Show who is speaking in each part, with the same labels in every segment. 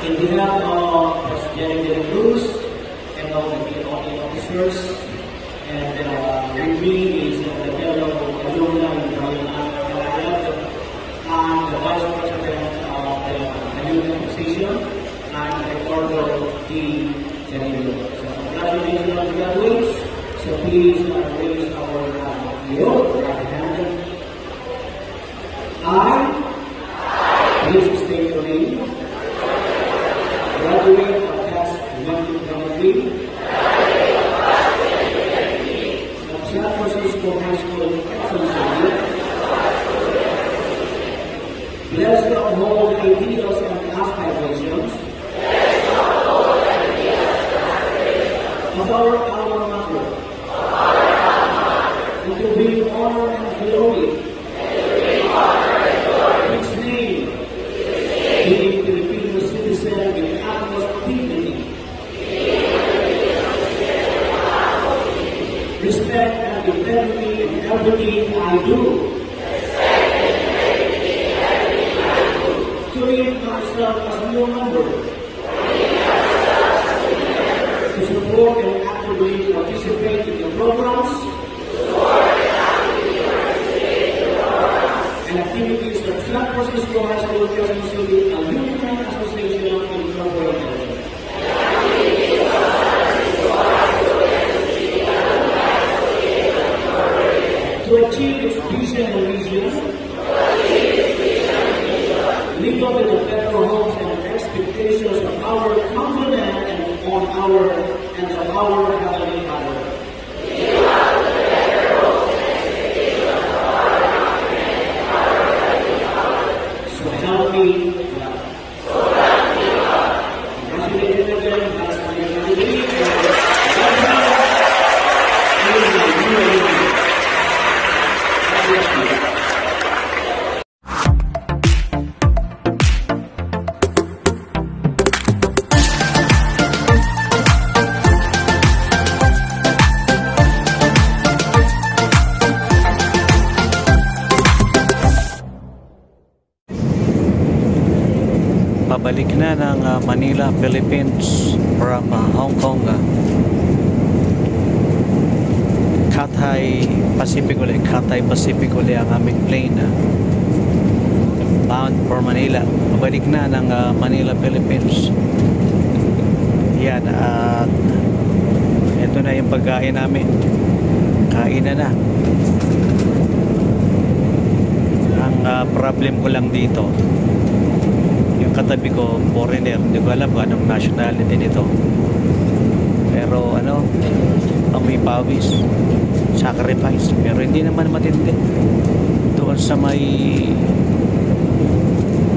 Speaker 1: In behalf of President De La Cruz and all the officers, and with me is the fellow alumni and the Vice President of the Alumni Association and the Recorder D. Janilo. So congratulations on the graduates. So please raise our right hand. Please state your name. Graduate of class 2023 of San Francisco High School, California. Blessed to uphold ideals and aspirations of our alma mater, and to bring honor and glory its name, being Filipino citizen with utmost dignity, respect and integrity in everything I do. To read myself as a new member, to support and actively participate in the programs and activities of San Francisco High School Quezon City Alumni Association Incorporated. To achieve its vision and mission, live up to the federal hopes and expectations of our countrymen and of our Heavenly Father. So help me God. Congratulations again, Vice President.
Speaker 2: Pabalik na ng Manila, Philippines from Hong Kong. Cathay Pacific ulit ang aming plane bound for Manila. Pabalik na ng Manila, Philippines. Yan, at ito na yung pagkain namin. Kain na. Ang problem ko lang dito, katabi ko foreigner, hindi ko alam kung anong nationality nito, pero amoy pawis, sacrifice, pero hindi naman matindi. Doon sa may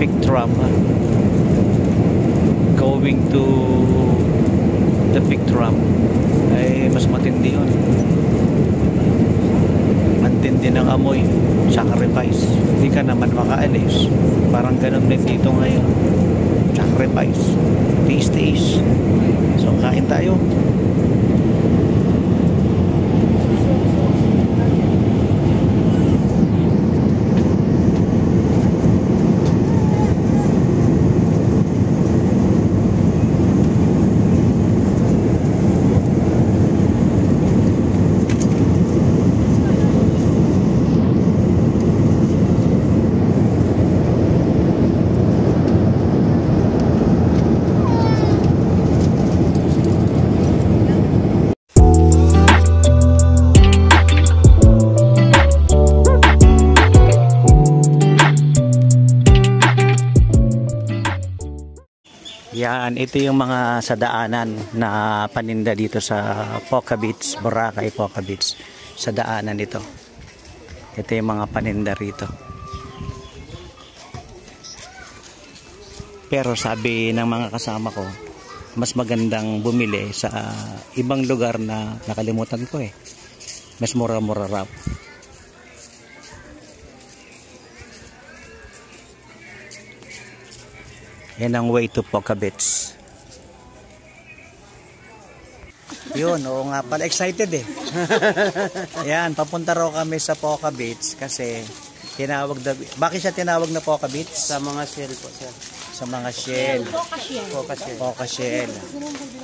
Speaker 2: big drum, going to the big drum ay mas matindi yun. Matindi ng amoy, sacrifice, hindi ka naman makaalis. Parang ganun din dito ngayon, sacrifice, taste. So kain tayo. Yan, ito yung mga sadaanan na paninda dito sa Poca Beach, Boracay, Poca Beach. Sa daanan ito. Ito yung mga paninda rito. Pero sabi ng mga kasama ko, mas magandang bumili sa ibang lugar na nakalimutan ko eh. Mas mura-mura raw. Yan ang way to Poca Beach. Yun, oo nga pala. Excited eh. Yan, papunta raw kami sa Poca Beach kasi tinawag na... Bakit siya tinawag na Poca Beach?
Speaker 3: Sa mga sale po, sir.
Speaker 2: sa mga shell. Poca shell.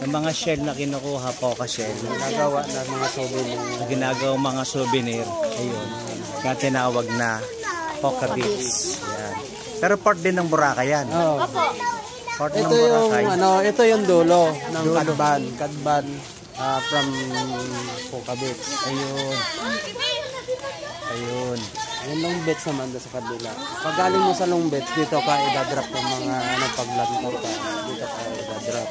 Speaker 2: Yung mga shell na kinukuha, poca shell.
Speaker 3: Ginagawa na mga souvenir.
Speaker 2: Ginagawa mga souvenir. Ayun. Kaya tinawag na poca beads. Yan. Pero part din ng Boracay yan.
Speaker 3: Oh.
Speaker 2: Part ng
Speaker 3: Ito yung
Speaker 2: Boracay.
Speaker 3: ito yung dulo ng Kadban from Poca Beach.
Speaker 2: Ayun. Ayun.
Speaker 3: Yung long beach naman doon sa kabila. Pag galing mo sa long beach, dito ka idadrop ng mga paglantaw ka. Dito ka idadrop.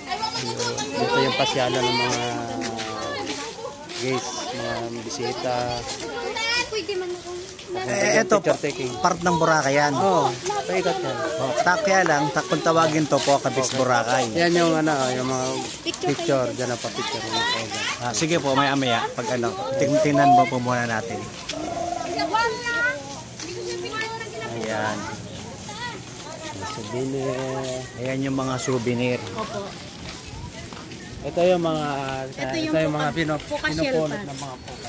Speaker 3: Dito yung pasyalan ng mga guests, mga bisita.
Speaker 2: Ito, part ng Boracay yan.
Speaker 3: Oo, paikot yan.
Speaker 2: Kaya lang, kung tawagin to, Poca Beach Boracay.
Speaker 3: Yan yung yung mga picture. Diyan ang pa-picture.
Speaker 2: Sige po, maya-maya. Pag tingnan mo po muna natin. Ayan.
Speaker 3: Souvenir.
Speaker 2: Ayan yung mga souvenir.
Speaker 4: Opo.
Speaker 3: Ito yung mga mga
Speaker 4: Poca shell
Speaker 3: pinupulot
Speaker 4: pads.
Speaker 3: ng mga poka.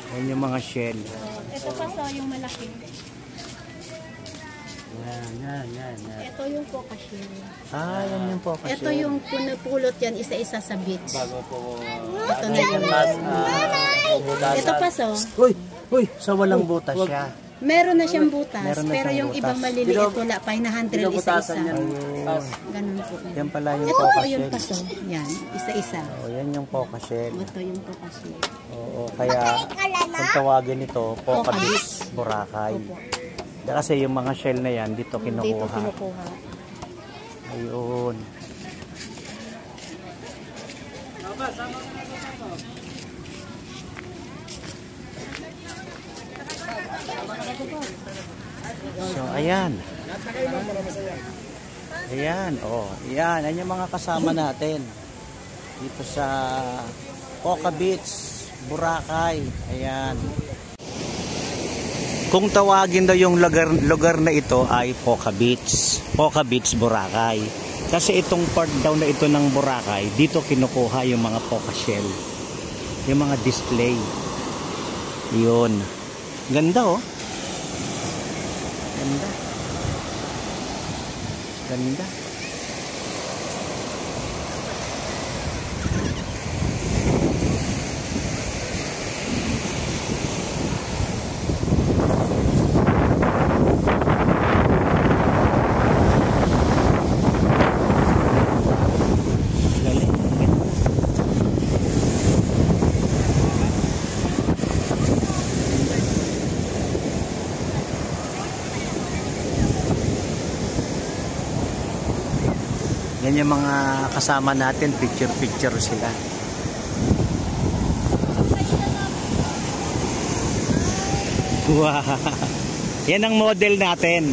Speaker 2: Ayan yung mga shell.
Speaker 4: Ito pa so yung malaki.
Speaker 3: Yan.
Speaker 4: Ito yung Poca shell.
Speaker 2: Yan yung Poca shell.
Speaker 4: Ito yung pinupulot yan isa-isa sa beach.
Speaker 3: Bago po.
Speaker 4: Ito na yun. Ito pa so.
Speaker 2: Uy, sa walang butas siya.
Speaker 4: Meron na siyang butas.
Speaker 2: Meron na
Speaker 4: Pero
Speaker 2: siyang
Speaker 4: yung
Speaker 2: butas.
Speaker 4: ibang maliliit wala pa. Hinahandle isa-isa. Ganun po.
Speaker 2: Yan pala yung
Speaker 4: Ito
Speaker 2: Poca
Speaker 4: po yung
Speaker 2: shell.
Speaker 4: paso. Yan. Isa-isa.
Speaker 2: Yan yung Poca shell.
Speaker 4: Ito yung Poca shell.
Speaker 2: Oo, kaya kung tawagin ito, Poca Beach Boracay. Kasi yung mga shell na yan, dito
Speaker 4: Dito
Speaker 2: kinukuha.
Speaker 4: kinukuha.
Speaker 2: Ayun. So, ayan. Ayan, ayan. Ayan yung mga kasama natin. Dito sa Poca Beach, Boracay. Ayan. Kung tawagin daw yung lugar na ito ay Poca Beach. Poca Beach, Boracay. Kasi itong part daw na ito ng Boracay, dito kinukuha yung mga Poca shell. Yung mga display. Yun. Ganda oh. Ganda. Ganda. Yan yung mga kasama natin, picture sila. Wow. Yan ang model natin.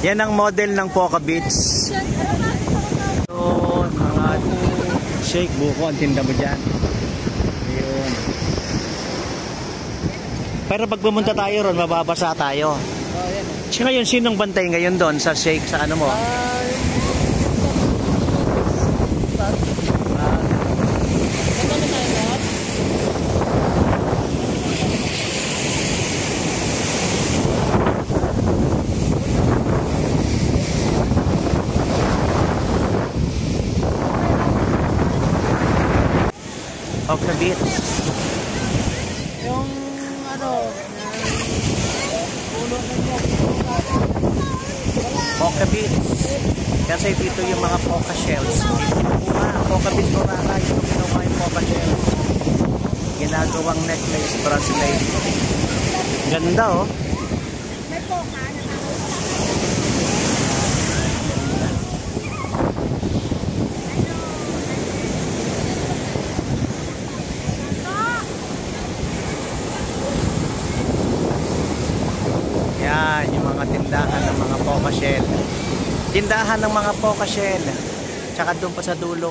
Speaker 2: Yan ang model ng Poca Beach. So, mga shake buko, ang tinda mo dyan. Ayun. Pero pag pumunta tayo ron, mababasa tayo. Tsaka yun, sinong bantay ngayon doon sa shake sa ano mo? Poca Beach.
Speaker 3: Yung
Speaker 2: Poca Beach. Kasi dito yung mga Poca shells. Poca Beach Boracay. Ito kinuha yung Poca shells. Ginagawang necklace, bracelet. Ganda oh. Yan, yung mga tindahan ng mga Poca shell. Tindahan ng mga Poca shell. Tsaka doon pa sa dulo.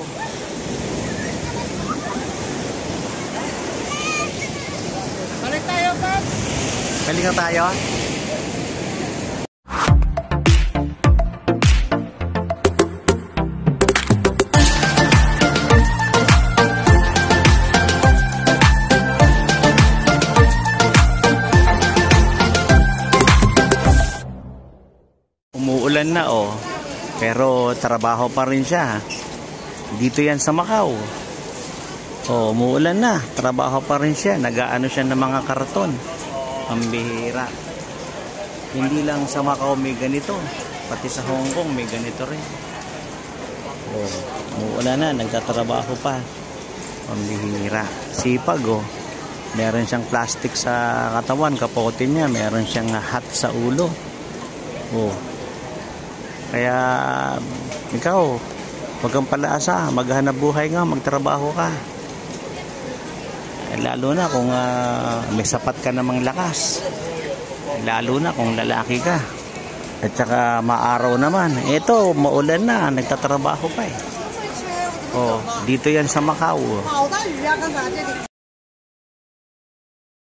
Speaker 3: balik tayo, Pat!
Speaker 2: Balik na tayo. umuulan na oh. Pero trabaho pa rin siya. Dito yan sa Macau. Oh, umuulan na. Trabaho pa rin siya. Nag-aano siya ng mga karton. Ang bihira. Hindi lang sa Macau may ganito. Pati sa Hong Kong may ganito rin. Oh, umuulan na. Nagtatrabaho pa. Ang bihira. Sipag oh. Meron siyang plastic sa katawan. Kapote niya. Meron siyang hat sa ulo. Oh. Kaya ikaw, huwag kang palaasa, maghanap buhay nga, magtrabaho ka. Lalo na kung may sapat ka namang lakas. Lalo na kung lalaki ka. At saka maaraw naman. Ito, maulan na, nagtatrabaho pa eh. Oh, dito yan sa Macau.